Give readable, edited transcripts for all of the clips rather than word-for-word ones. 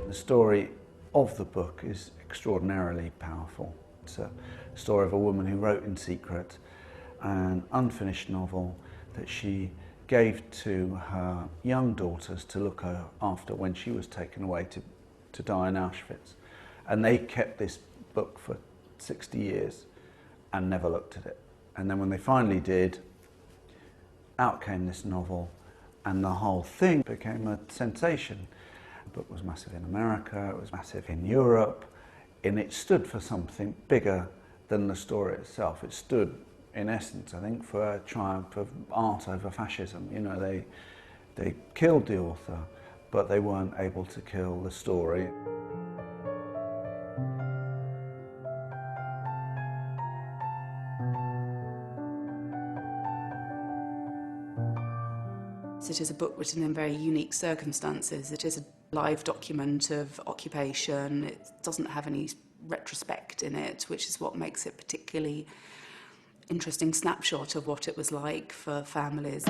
The story of the book is extraordinarily powerful. It's a story of a woman who wrote in secret an unfinished novel that she gave to her young daughters to look after when she was taken away to die in Auschwitz. And they kept this book for 60 years and never looked at it. And then when they finally did, out came this novel, and the whole thing became a sensation. The book was massive in America, it was massive in Europe, and it stood for something bigger than the story itself. It stood, in essence, I think, for a triumph of art over fascism. You know, they killed the author, but they weren't able to kill the story. It is a book written in very unique circumstances. It is a live document of occupation. It doesn't have any retrospect in it, which is what makes it particularly interesting snapshot of what it was like for families.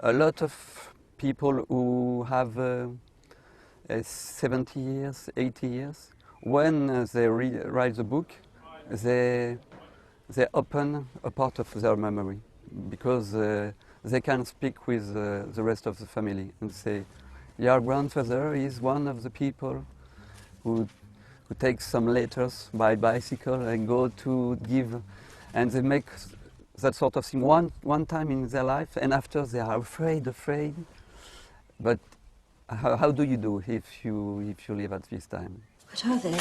A lot of people who have 70 years, 80 years, when they write the book, they open a part of their memory, because they can speak with the rest of the family and say, your grandfather is one of the people who takes some letters by bicycle and go to give, and they make that sort of thing one time in their life, and after they are afraid. But how do you do if you live at this time? What are they?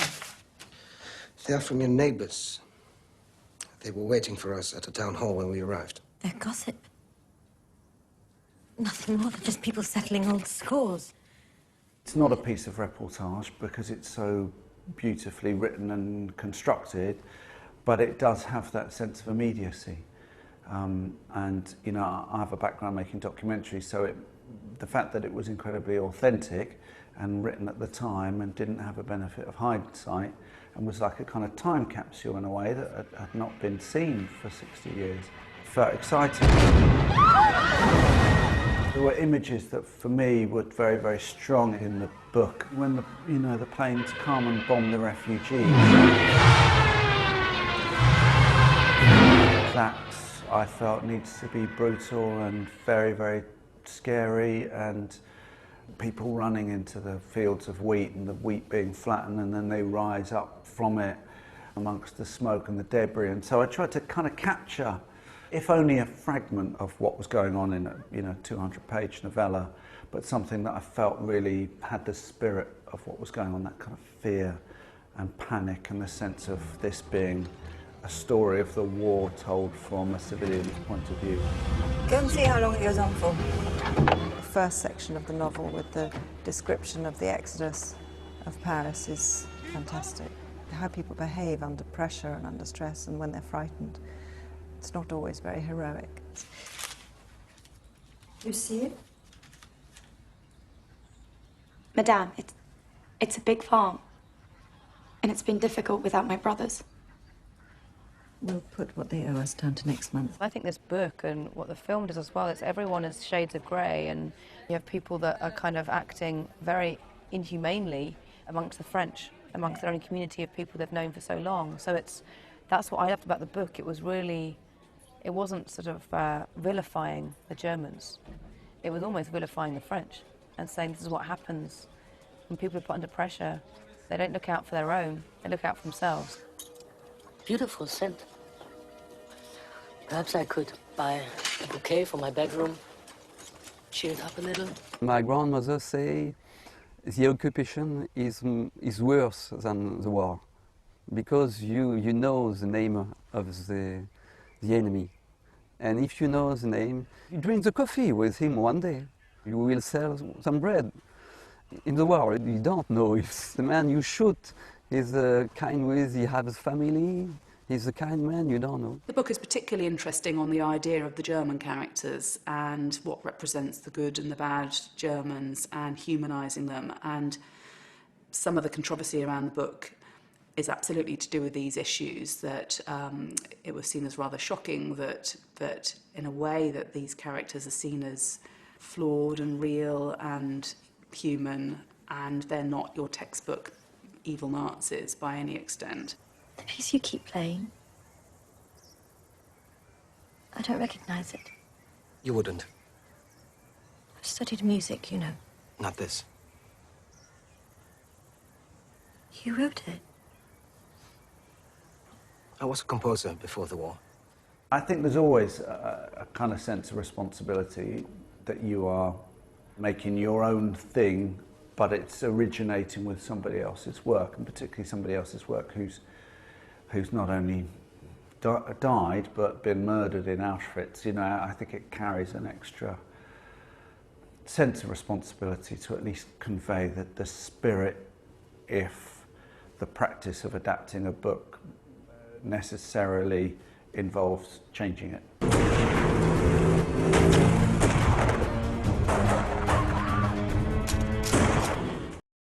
They are from your neighbours. They were waiting for us at a town hall when we arrived. They're gossip. Nothing more than just people settling old scores. It's not a piece of reportage because it's so beautifully written and constructed, but it does have that sense of immediacy. And, you know, I have a background making documentaries, so the fact that it was incredibly authentic and written at the time and didn't have a benefit of hindsight and was like a kind of time capsule in a way that had not been seen for 60 years. It felt exciting. There were images that for me were very, very strong in the book. When the planes come and bomb the refugees, that I felt needs to be brutal and very, very scary, and people running into the fields of wheat and the wheat being flattened, and then they rise up from it amongst the smoke and the debris. And so I tried to kind of capture, if only a fragment of what was going on in a 200-page novella, but something that I felt really had the spirit of what was going on, that kind of fear and panic and the sense of this being a story of the war told from a civilian's point of view. Go and see how long it goes on for. The first section of the novel with the description of the exodus of Paris is fantastic. How people behave under pressure and under stress and when they're frightened. It's not always very heroic. You see it? Madame, it's a big farm. And it's been difficult without my brothers. We'll put what they owe us down to next month. I think this book and what the film does as well, it's everyone is shades of grey, and you have people that are kind of acting very inhumanely amongst the French, amongst their own community of people they've known for so long. So that's what I loved about the book. It wasn't sort of vilifying the Germans. It was almost vilifying the French and saying this is what happens when people are put under pressure. They don't look out for their own, they look out for themselves. Beautiful scent. Perhaps I could buy a bouquet for my bedroom, cheer it up a little. My grandmother say the occupation is worse than the war, because you know the name of the enemy, and if you know the name, you drink the coffee with him one day. You will sell some bread. In the war, you don't know if the man you shoot is kind with, he has a family, he's a kind man, you don't know. The book is particularly interesting on the idea of the German characters and what represents the good and the bad Germans and humanising them. And some of the controversy around the book is absolutely to do with these issues, that it was seen as rather shocking that in a way that these characters are seen as flawed and real and human, and they're not your textbook evil Nazis by any extent. The piece you keep playing, I don't recognise it. You wouldn't. I've studied music, you know. Not this. You wrote it. I was a composer before the war. I think there's always a kind of sense of responsibility that you are making your own thing, but it's originating with somebody else's work, and particularly somebody else's work who's not only died but been murdered in Auschwitz. You know, I think it carries an extra sense of responsibility to at least convey that the spirit, if the practice of adapting a book necessarily involves changing it.